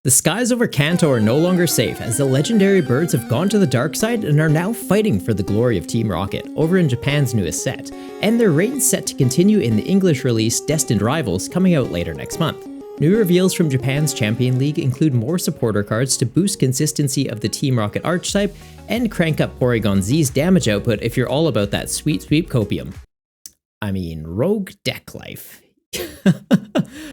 The skies over Kanto are no longer safe, as the legendary birds have gone to the dark side and are now fighting for the glory of Team Rocket over in Japan's newest set, and their reign's set to continue in the English release Destined Rivals coming out later next month. New reveals from Japan's Champion League include more supporter cards to boost consistency of the Team Rocket archetype and crank up Porygon-Z's damage output if you're all about that sweet copium. I mean, rogue deck life.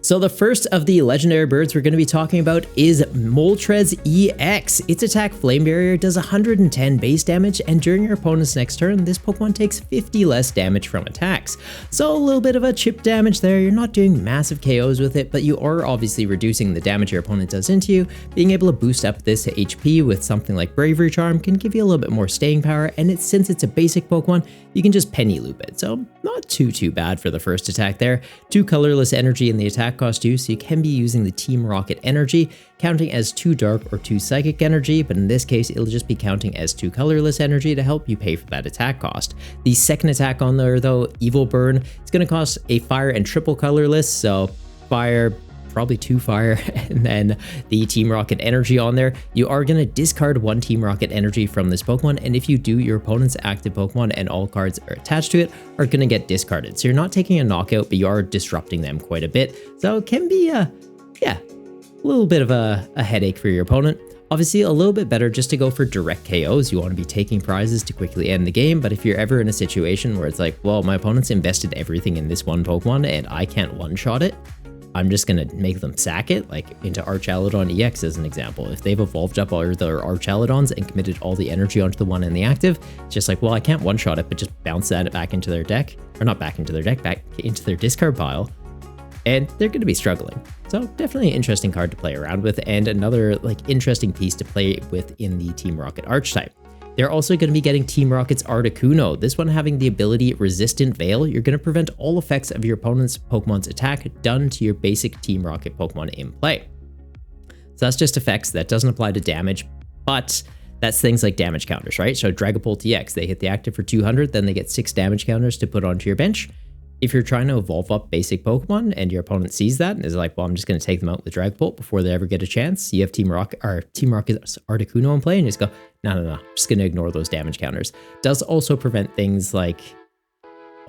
So the first of the legendary birds we're going to be talking about is Moltres EX. Its attack Flame Barrier does 110 base damage, and during your opponent's next turn, this Pokemon takes 50 less damage from attacks. So a little bit of a chip damage there. You're not doing massive KOs with it, but you are obviously reducing the damage your opponent does into you. Being able to boost up this HP with something like Bravery Charm can give you a little bit more staying power, and since it's a basic Pokemon, you can just penny loop it. So not too bad for the first attack there. 2 colorless energy in the attack cost too, so you can be using the Team Rocket energy, counting as 2 dark or 2 psychic energy, but in this case it'll just be counting as 2 colorless energy to help you pay for that attack cost. The second attack on there though, Evil Burn, it's going to cost a fire and triple colorless, so fire, probably 2 fire, and then the Team Rocket energy on there. You are going to discard 1 Team Rocket energy from this Pokemon, and if you do, your opponent's active Pokemon and all cards are attached to it are going to get discarded. So you're not taking a knockout, but you are disrupting them quite a bit. So it can be a little bit of a headache for your opponent. Obviously, a little bit better just to go for direct KOs. You want to be taking prizes to quickly end the game, but if you're ever in a situation where it's like, well, my opponent's invested everything in this one Pokemon and I can't one-shot it, I'm just going to make them sack it, like into Archaludon EX as an example. If they've evolved up all their Archaludons and committed all the energy onto the one in the active, it's just like, well, I can't one-shot it, but just bounce that back into their deck, or not back into their deck, back into their discard pile, and they're going to be struggling. So definitely an interesting card to play around with, and another like interesting piece to play with in the Team Rocket archetype. They're also going to be getting Team Rocket's Articuno, this one having the ability Resistant Veil. You're going to prevent all effects of your opponent's Pokemon's attack done to your basic Team Rocket Pokemon in play. So that's just effects, that doesn't apply to damage, but that's things like damage counters, right? So Dragapult EX, they hit the active for 200, then they get 6 damage counters to put onto your bench. If you're trying to evolve up basic Pokemon and your opponent sees that and is like, well, I'm just going to take them out with Dragapult before they ever get a chance, you have Team Rocket's Articuno in play and you just go, no, I'm just going to ignore those damage counters. Does also prevent things like,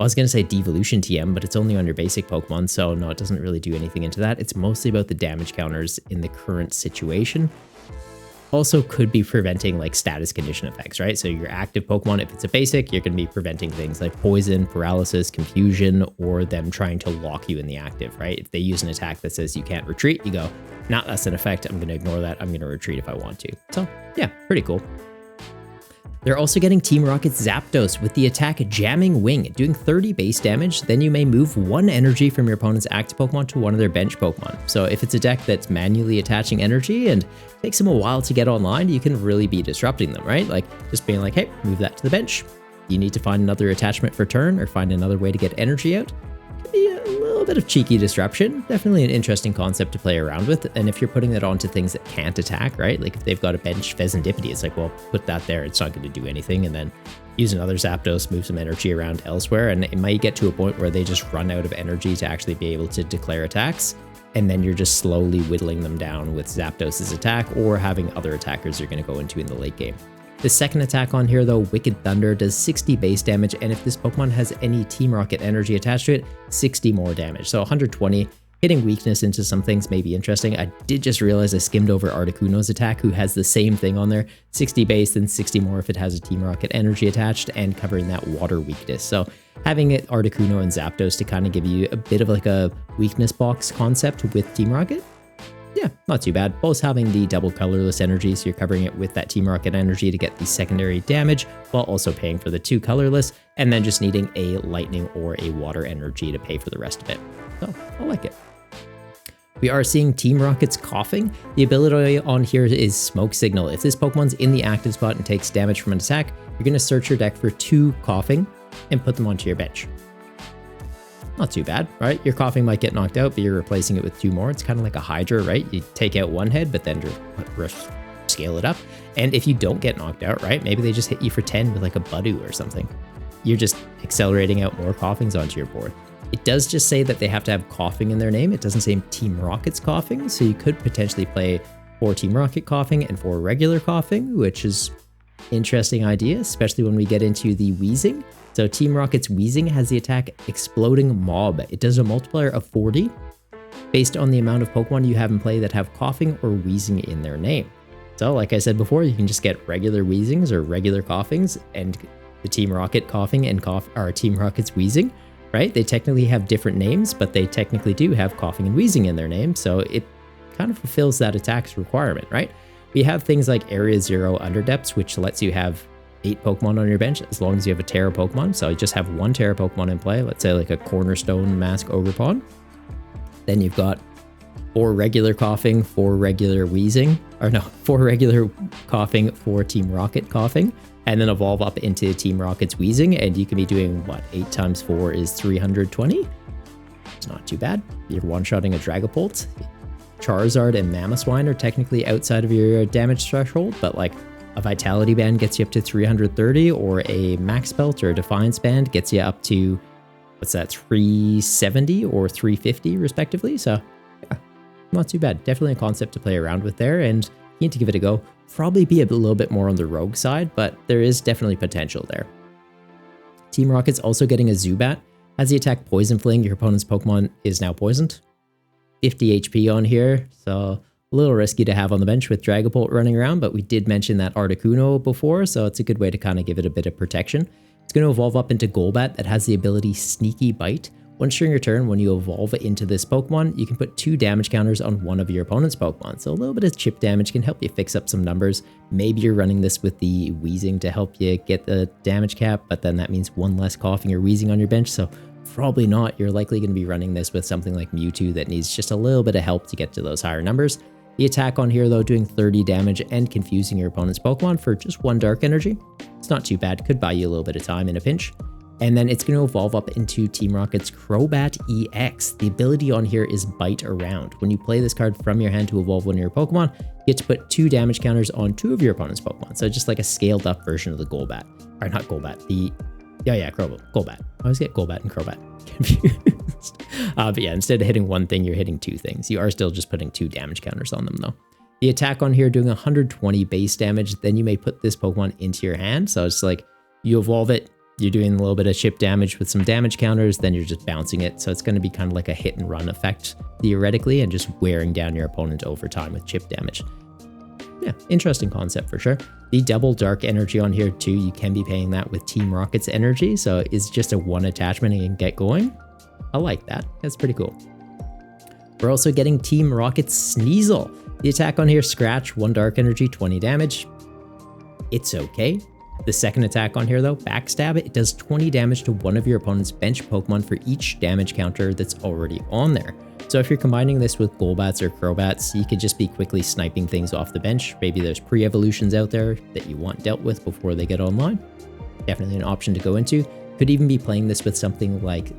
I was going to say Devolution TM, but it's only on your basic Pokemon, so no, it doesn't really do anything into that. It's mostly about the damage counters in the current situation. Also could be preventing like status condition effects, right? So your active Pokemon, if it's a basic, you're going to be preventing things like poison, paralysis, confusion, or them trying to lock you in the active, right? If they use an attack that says you can't retreat, you go, nah, that's an effect. I'm going to ignore that. I'm going to retreat if I want to. So yeah, pretty cool. They're also getting Team Rocket's Zapdos with the attack Jamming Wing, doing 30 base damage. Then you may move 1 energy from your opponent's active Pokemon to one of their bench Pokemon. So if it's a deck that's manually attaching energy and takes them a while to get online, you can really be disrupting them, right? Like just being like, hey, move that to the bench. You need to find another attachment for turn or find another way to get energy out. Could be a little bit of cheeky disruption. Definitely an interesting concept to play around with. And if you're putting that onto things that can't attack, right? Like if they've got a bench Pheasantipity, it's like, well, put that there. It's not going to do anything. And then use another Zapdos, move some energy around elsewhere. And it might get to a point where they just run out of energy to actually be able to declare attacks. And then you're just slowly whittling them down with Zapdos's attack or having other attackers you're going to go into in the late game. The second attack on here though, Wicked Thunder, does 60 base damage, and if this Pokemon has any Team Rocket energy attached to it, 60 more damage. So 120, hitting weakness into some things may be interesting. I did just realize I skimmed over Articuno's attack, who has the same thing on there, 60 base and 60 more if it has a Team Rocket energy attached and covering that water weakness. So having it Articuno and Zapdos to kind of give you a bit of like a weakness box concept with Team Rocket, yeah, not too bad. Both having the double colorless energy, so you're covering it with that Team Rocket energy to get the secondary damage, while also paying for the 2 colorless, and then just needing a lightning or a water energy to pay for the rest of it. So I like it. We are seeing Team Rocket's Koffing. The ability on here is Smoke Signal. If this Pokemon's in the active spot and takes damage from an attack, you're going to search your deck for 2 Koffing and put them onto your bench. Not too bad, right? Your Koffing might get knocked out, but you're replacing it with 2 more. It's kind of like a Hydra, right? You take out 1 head, but then scale it up. And if you don't get knocked out, right? Maybe they just hit you for 10 with like a Budu or something. You're just accelerating out more Koffings onto your board. It does just say that they have to have Koffing in their name. It doesn't say Team Rocket's Koffing, so you could potentially play 4 Team Rocket Koffing and 4 regular Koffing, which is interesting idea, especially when we get into the Weezing. So Team Rocket's Weezing has the attack Exploding Mob. It does a multiplier of 40 based on the amount of Pokemon you have in play that have Koffing or Weezing in their name. So like I said before, you can just get regular Weezings or regular Koffings and the Team Rocket Koffing and Team Rocket's Weezing, right? They technically have different names, but they technically do have Koffing and Weezing in their name, so it kind of fulfills that attack's requirement, right? We have things like Area 0 Underdepths, which lets you have 8 Pokemon on your bench as long as you have a Terra Pokemon. So you just have 1 Terra Pokemon in play, let's say like a Cornerstone Mask Ogerpon. Then you've got 4 regular Koffing, 4 regular Weezing, or no, 4 regular Koffing, 4 Team Rocket Koffing, and then evolve up into Team Rocket's Weezing, and you can be doing, what, 8 times 4 is 320? It's not too bad. You're one-shotting a Dragapult. Charizard and Mamoswine are technically outside of your damage threshold, but like a Vitality Band gets you up to 330, or a Max Belt or a Defiance Band gets you up to, what's that, 370 or 350 respectively. So yeah, not too bad. Definitely a concept to play around with there, and you need to give it a go. Probably be a little bit more on the rogue side, but there is definitely potential there. Team Rocket's also getting a Zubat. As the attack Poison Fling, your opponent's Pokemon is now poisoned. 50 HP on here, so a little risky to have on the bench with Dragapult running around, but we did mention that Articuno before, so it's a good way to kind of give it a bit of protection. It's going to evolve up into Golbat that has the ability Sneaky Bite. Once during your turn, when you evolve into this Pokemon, you can put 2 damage counters on one of your opponent's Pokemon. So a little bit of chip damage can help you fix up some numbers. Maybe you're running this with the Weezing to help you get the damage cap, but then that means 1 less Koffing or Weezing on your bench, so probably not. You're likely going to be running this with something like Mewtwo that needs just a little bit of help to get to those higher numbers. The attack on here, though, doing 30 damage and confusing your opponent's Pokemon for just 1 Dark Energy. It's not too bad. Could buy you a little bit of time in a pinch. And then it's going to evolve up into Team Rocket's Crobat EX. The ability on here is Bite Around. When you play this card from your hand to evolve one of your Pokemon, you get to put 2 damage counters on 2 of your opponent's Pokemon. So just like a scaled up version of the Golbat. Or not Golbat, Golbat. I always get Golbat and Crobat confused. But yeah, instead of hitting 1 thing, you're hitting 2 things. You are still just putting 2 damage counters on them though. The attack on here doing 120 base damage, then you may put this Pokemon into your hand. So it's like you evolve it, you're doing a little bit of chip damage with some damage counters, then you're just bouncing it. So it's going to be kind of like a hit and run effect theoretically, and just wearing down your opponent over time with chip damage. Yeah, interesting concept for sure. The double Dark Energy on here too, you can be paying that with Team Rocket's energy, so it's just a 1 attachment and you can get going. I like that. That's pretty cool. We're also getting Team Rocket's Sneasel. The attack on here, Scratch, 1 Dark Energy, 20 damage. It's okay. The second attack on here though, Backstab, it does 20 damage to one of your opponent's bench Pokemon for each damage counter that's already on there. So if you're combining this with Golbats or Crobats, you could just be quickly sniping things off the bench. Maybe there's pre-evolutions out there that you want dealt with before they get online. Definitely an option to go into. Could even be playing this with something like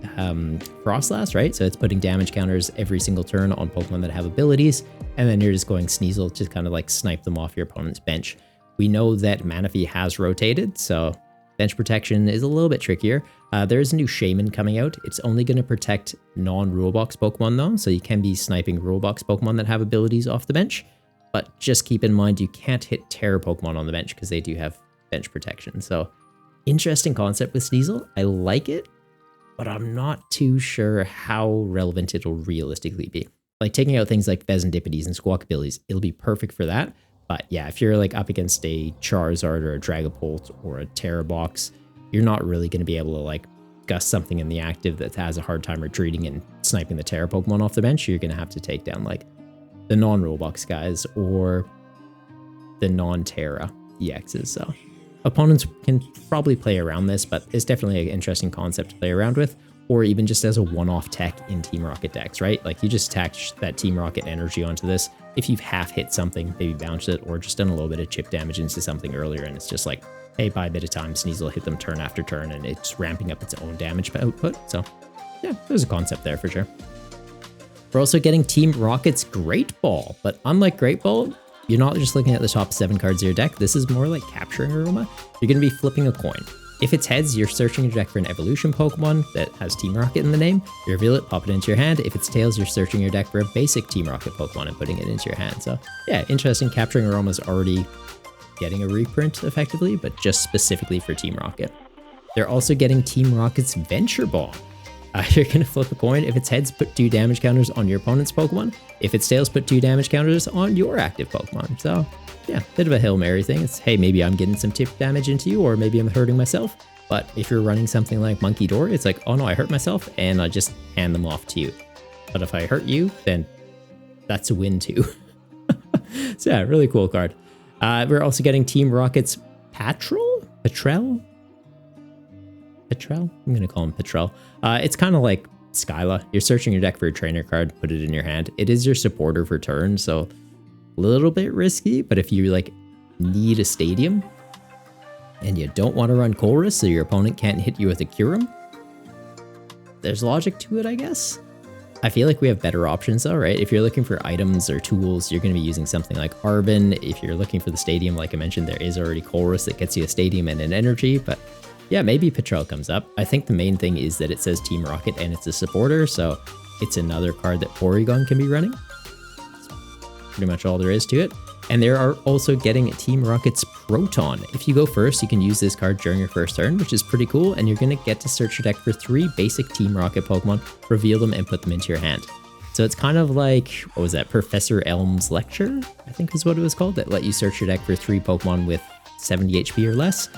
Frostlass, right? So it's putting damage counters every single turn on Pokemon that have abilities, and then you're just going Sneasel to kind of like snipe them off your opponent's bench. We know that Manaphy has rotated, so bench protection is a little bit trickier. There is a new Shaman coming out. It's only going to protect non-Rulebox Pokemon though, so you can be sniping Rulebox Pokemon that have abilities off the bench, but just keep in mind you can't hit Terra Pokemon on the bench because they do have bench protection. So interesting concept with Sneasel. I like it, but I'm not too sure how relevant it'll realistically be. Like taking out things like Vezendipities and Squawkabillies, it'll be perfect for that. But yeah, if you're like up against a Charizard or a Dragapult or a Terra Box, you're not really going to be able to like gust something in the active that has a hard time retreating and sniping the Terra Pokemon off the bench. You're going to have to take down like the non-Rulebox guys or the non-Terra EXs. So opponents can probably play around this, but it's definitely an interesting concept to play around with, or even just as a one-off tech in Team Rocket decks, right? Like you just attach that Team Rocket energy onto this. If you've half hit something, maybe bounce it, or just done a little bit of chip damage into something earlier, and it's just like, hey, buy a bit of time, Sneasel hit them turn after turn, and it's ramping up its own damage output. So yeah, there's a concept there for sure. We're also getting Team Rocket's Great Ball, but unlike Great Ball, you're not just looking at the top 7 cards of your deck. This is more like Capturing Aroma. You're going to be flipping a coin. If it's heads, you're searching your deck for an evolution Pokemon that has Team Rocket in the name. You reveal it, pop it into your hand. If it's tails, you're searching your deck for a basic Team Rocket Pokemon and putting it into your hand. So yeah, interesting. Capturing Aroma's already getting a reprint effectively, but just specifically for Team Rocket. They're also getting Team Rocket's Venture Ball. You're going to flip a coin. If it's heads, put 2 damage counters on your opponent's Pokemon. If it's tails, put 2 damage counters on your active Pokemon. So yeah, bit of a Hail Mary thing. It's, hey, maybe I'm getting some tip damage into you, or maybe I'm hurting myself. But if you're running something like Monkey Door, it's like, oh no, I hurt myself, and I just hand them off to you. But if I hurt you, then that's a win too. So yeah, really cool card. We're also getting Team Rocket's Patrol? I'm going to call him Patrol. It's kind of like Skyla. You're searching your deck for a trainer card, put it in your hand. It is your supporter for turn, so a little bit risky, but if you like need a stadium and you don't want to run Colress so your opponent can't hit you with a Kyurem, there's logic to it, I guess. I feel like we have better options though, right? If you're looking for items or tools, you're going to be using something like Arbin. If you're looking for the stadium, like I mentioned, there is already Colress that gets you a stadium and an energy, but yeah, maybe Patrol comes up. I think the main thing is that it says Team Rocket and it's a supporter, so it's another card that Porygon can be running. Pretty much all there is to it. And they are also getting Team Rocket's Proton. If you go first, you can use this card during your first turn, which is pretty cool, and you're going to get to search your deck for 3 basic Team Rocket Pokemon, reveal them, and put them into your hand. So it's kind of like, what was that, Professor Elm's Lecture, I think is what it was called, that let you search your deck for 3 Pokemon with 70 HP or less.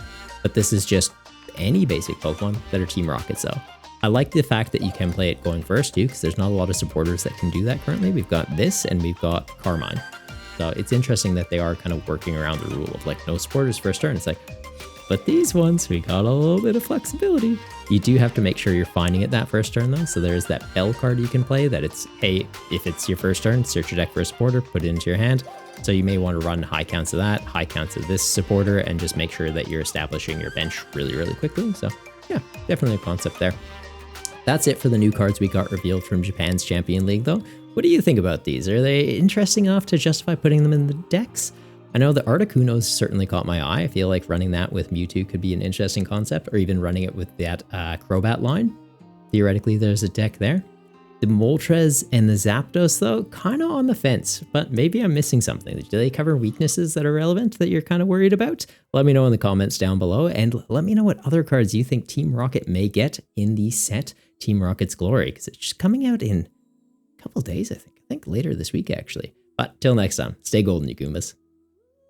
But this is just any basic Pokemon that are Team Rockets though. I like the fact that you can play it going first too, because there's not a lot of supporters that can do that currently. We've got this and we've got Carmine. So it's interesting that they are kind of working around the rule of like no supporters first turn. It's like, but these ones, we got a little bit of flexibility. You do have to make sure you're finding it that first turn though. So there's that Bell card you can play that it's, hey, if it's your first turn, search your deck for a supporter, put it into your hand. So you may want to run high counts of that, high counts of this supporter, and just make sure that you're establishing your bench really, really quickly. So yeah, definitely a concept there. That's it for the new cards we got revealed from Japan's Champion League though. What do you think about these? Are they interesting enough to justify putting them in the decks? I know the Articuno's certainly caught my eye. I feel like running that with Mewtwo could be an interesting concept, or even running it with that Crobat line. Theoretically, there's a deck there. The Moltres and the Zapdos, though, kind of on the fence, but maybe I'm missing something. Do they cover weaknesses that are relevant that you're kind of worried about? Let me know in the comments down below, and let me know what other cards you think Team Rocket may get in the set Team Rocket's Glory, because it's just coming out in a couple days, I think later this week, actually. But till next time, stay golden, you Goombas.